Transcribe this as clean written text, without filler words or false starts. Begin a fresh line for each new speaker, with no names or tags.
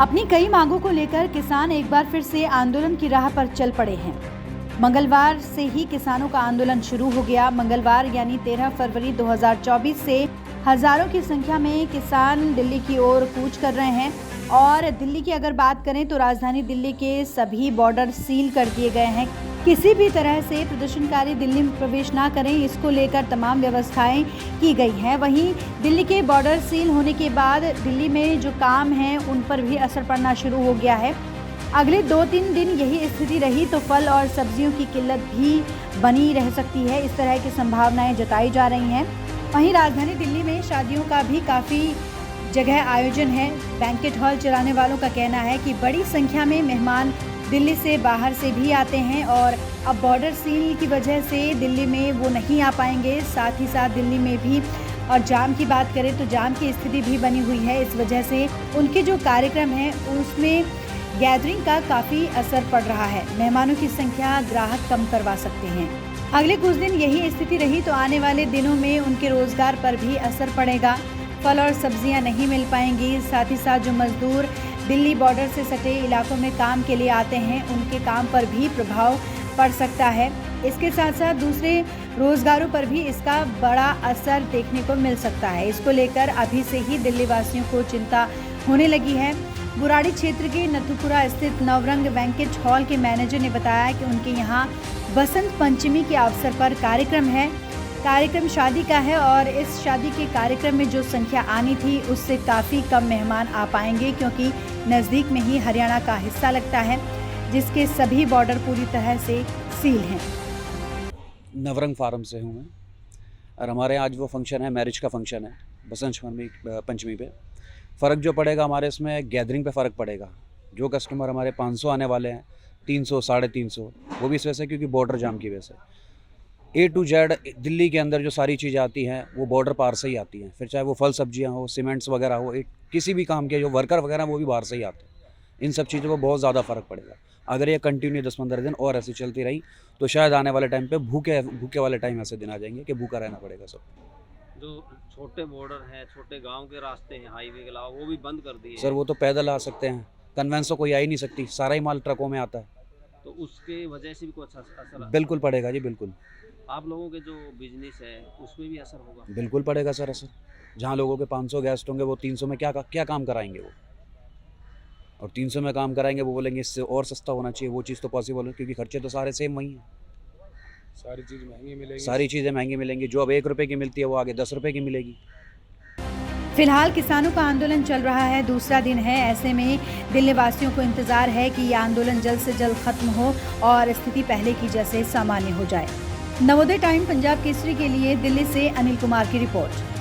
अपनी कई मांगों को लेकर किसान एक बार फिर से आंदोलन की राह पर चल पड़े हैं। मंगलवार से ही किसानों का आंदोलन शुरू हो गया। मंगलवार यानी 13 फरवरी 2024 से हजारों की संख्या में किसान दिल्ली की ओर कूच कर रहे हैं। और दिल्ली की अगर बात करें तो राजधानी दिल्ली के सभी बॉर्डर सील कर दिए गए हैं। किसी भी तरह से प्रदर्शनकारी दिल्ली में प्रवेश ना करें, इसको लेकर तमाम व्यवस्थाएं की गई हैं। वहीं दिल्ली के बॉर्डर सील होने के बाद दिल्ली में जो काम हैं उन पर भी असर पड़ना शुरू हो गया है। अगले 2-3 दिन यही स्थिति रही तो फल और सब्जियों की किल्लत भी बनी रह सकती है, इस तरह की संभावनाएं जताई जा रही हैं। वहीं राजधानी दिल्ली में शादियों का भी काफ़ी जगह आयोजन है। बैंकेट हॉल चलाने वालों का कहना है कि बड़ी संख्या में मेहमान दिल्ली से बाहर से भी आते हैं और अब बॉर्डर सील की वजह से दिल्ली में वो नहीं आ पाएंगे। साथ ही साथ दिल्ली में भी और जाम की बात करें तो जाम की स्थिति भी बनी हुई है। इस वजह से उनके जो कार्यक्रम हैं उसमें गैदरिंग का काफ़ी असर पड़ रहा है। मेहमानों की संख्या ग्राहक कम करवा सकते हैं। अगले कुछ दिन यही स्थिति रही तो आने वाले दिनों में उनके रोजगार पर भी असर पड़ेगा। फल और सब्जियां नहीं मिल पाएंगी। साथ ही साथ जो मजदूर दिल्ली बॉर्डर से सटे इलाकों में काम के लिए आते हैं उनके काम पर भी प्रभाव पड़ सकता है। इसके साथ साथ दूसरे रोजगारों पर भी इसका बड़ा असर देखने को मिल सकता है। इसको लेकर अभी से ही दिल्ली वासियों को चिंता होने लगी है। बुराड़ी क्षेत्र के नथुपुरा स्थित नवरंग बैंकेट हॉल के मैनेजर ने बताया कि उनके यहाँ बसंत पंचमी के अवसर पर कार्यक्रम है। कार्यक्रम शादी का है और इस शादी के कार्यक्रम में जो संख्या आनी थी उससे काफ़ी कम मेहमान आ पाएंगे, क्योंकि नज़दीक में ही हरियाणा का हिस्सा लगता है जिसके सभी बॉर्डर पूरी तरह से सील हैं।
नवरंग फार्म से हूँ मैं और हमारे आज वो फंक्शन है, मैरिज का फंक्शन है बसंत पंचमी पे। फ़र्क जो पड़ेगा हमारे इसमें गैदरिंग पे फ़र्क पड़ेगा। जो कस्टमर हमारे 500 आने वाले हैं, 300 350, वो भी इस वजह से क्योंकि बॉर्डर जाम की वजह से A to Z दिल्ली के अंदर जो सारी चीज़ें आती हैं वो बॉर्डर पार से ही आती हैं। फिर चाहे वो फल सब्जियां हो, सीमेंट्स वगैरह हो, किसी भी काम के जो वर्कर वगैरह वो भी बाहर से ही आते हैं। इन सब चीज़ों को बहुत ज़्यादा फ़र्क पड़ेगा। अगर ये कंटिन्यू 10-15 दिन और ऐसी चलती रही तो शायद आने वाले टाइम पे भूखे वाले टाइम ऐसे दिन आ जाएंगे कि भूखा रहना पड़ेगा सब।
जो छोटे बॉर्डर हैं, छोटे गाँव के रास्ते हैं हाईवे के अलावा, वो भी बंद कर दिए।
सर वो तो पैदल आ सकते हैं, कन्वेंस तो कोई आ ही नहीं सकती, सारा ही माल ट्रकों में आता है।
तो उसके वजह से भी कुछ असर
बिल्कुल पड़ेगा जी, बिल्कुल।
आप लोगों के जो बिजनेस है उसमें भी असर होगा?
बिल्कुल पड़ेगा सर असर। जहाँ लोगों के 500 गेस्ट होंगे वो 300 में क्या काम कराएंगे वो, और 300 में काम कराएंगे वो बोलेंगे इससे और सस्ता होना चाहिए। वो चीज़ तो पॉसिबल है क्योंकि खर्चे तो सारे सेम वही हैं।
सारी चीज़ महंगी मिलेगी।
सारी चीज़ें महंगी मिलेंगी। जो अब 1 रुपये की मिलती है वो आगे 10 रुपये की मिलेगी।
फिलहाल किसानों का आंदोलन चल रहा है, दूसरा दिन है। ऐसे में दिल्ली वासियों को इंतजार है कि ये आंदोलन जल्द से जल्द खत्म हो और स्थिति पहले की जैसे सामान्य हो जाए। नवोदय टाइम पंजाब केसरी के लिए दिल्ली से अनिल कुमार की रिपोर्ट।